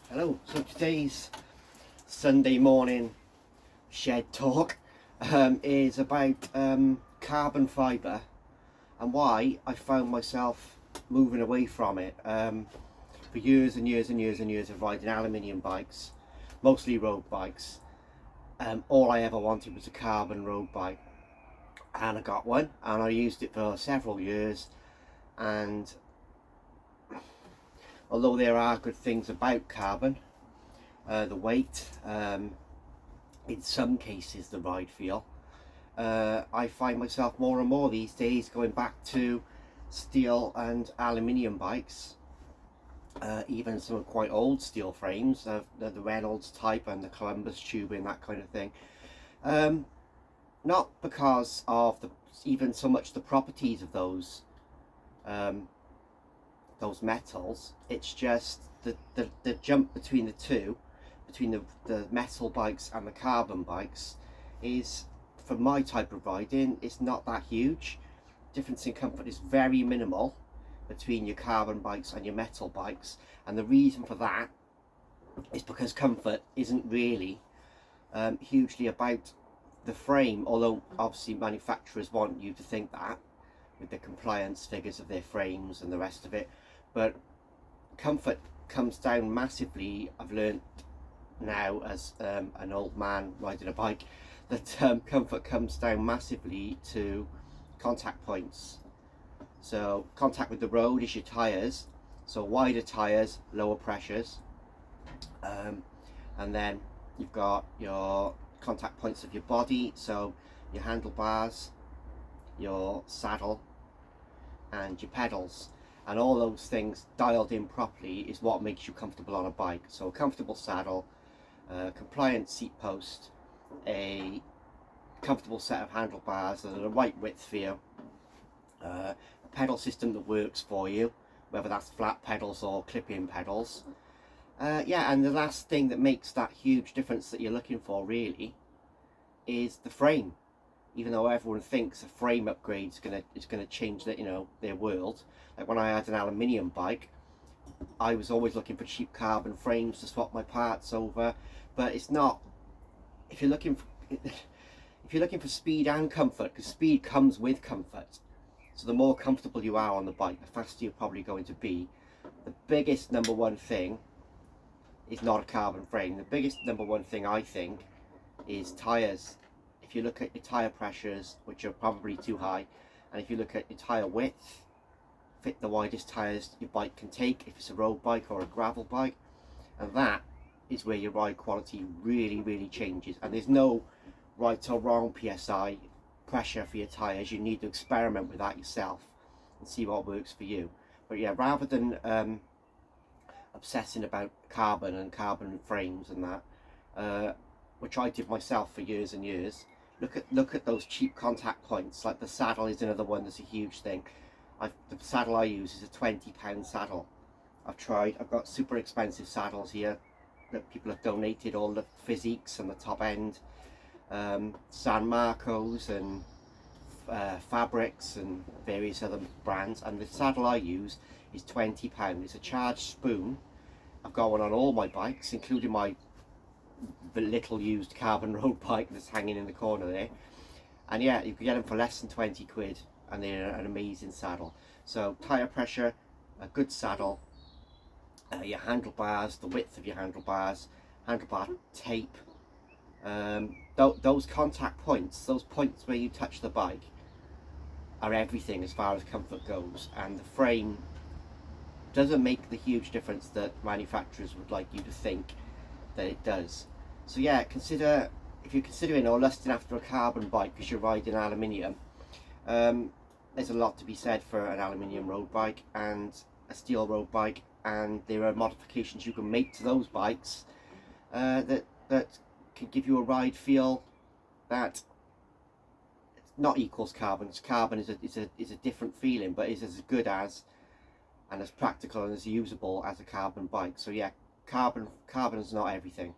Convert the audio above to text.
Hello, so today's Sunday morning shed talk is about carbon fibre and why I found myself moving away from it. For years and years and years and years of riding aluminium bikes, mostly road bikes, all I ever wanted was a carbon road bike, and I got one and I used it for several years, and although there are good things about carbon, the weight, in some cases the ride feel, I find myself more and more these days going back to steel and aluminium bikes, even some quite old steel frames, the Reynolds type and the Columbus tubing, that kind of thing. Not because of even so much the properties of those metals. It's just the jump between the two, between the metal bikes and the carbon bikes, is, for my type of riding, it's not that huge. Difference in comfort is very minimal between your carbon bikes and your metal bikes, and the reason for that is because comfort isn't really hugely about the frame, although obviously manufacturers want you to think that with the compliance figures of their frames and the rest of it. But comfort comes down massively. I've learned now, as an old man riding a bike, that comfort comes down massively to contact points. So contact with the road is your tyres, so wider tyres, lower pressures, and then you've got your contact points of your body, so your handlebars, your saddle and your pedals, and all those things dialed in properly is what makes you comfortable on a bike. So a comfortable saddle, compliant seat post, a comfortable set of handlebars that are the right width for you, a pedal system that works for you, whether that's flat pedals or clip-in pedals. Yeah, and the last thing that makes that huge difference that you're looking for really is the frame. Even though everyone thinks a frame upgrade is gonna change their world. Like when I had an aluminium bike, I was always looking for cheap carbon frames to swap my parts over, but it's not. If you're looking for speed and comfort, because speed comes with comfort, so the more comfortable you are on the bike, the faster you're probably going to be. The biggest number one thing is not a carbon frame. The biggest number one thing, I think, is tyres. If you look at your tyre pressures, which are probably too high, and if you look at your tyre width, fit the widest tyres your bike can take if it's a road bike or a gravel bike, and that is where your ride quality really changes. And there's no right or wrong PSI pressure for your tyres. You need to experiment with that yourself and see what works for you. But yeah, rather than obsessing about carbon and carbon frames and that, which I did myself for years and years, look at those cheap contact points. Like the saddle is another one that's a huge thing. The saddle I use is a £20 saddle. I've got super expensive saddles here that people have donated, all the physiques and the top end, San Marcos and Fabrics and various other brands, and the saddle I use is £20. It's a charged spoon. I've got one on all my bikes, including my little used carbon road bike that's hanging in the corner there. And yeah, you can get them for less than 20 quid, and they're an amazing saddle. So tyre pressure, a good saddle, your handlebars, the width of your handlebars, handlebar tape, those contact points, those points where you touch the bike, are everything as far as comfort goes. And the frame doesn't make the huge difference that manufacturers would like you to think that it does. So yeah, if you're considering or lusting after a carbon bike because you're riding aluminium, there's a lot to be said for an aluminium road bike and a steel road bike, and there are modifications you can make to those bikes that can give you a ride feel that not equals carbon. Carbon is a different feeling, but is as good as and as practical and as usable as a carbon bike. So yeah, carbon is not everything.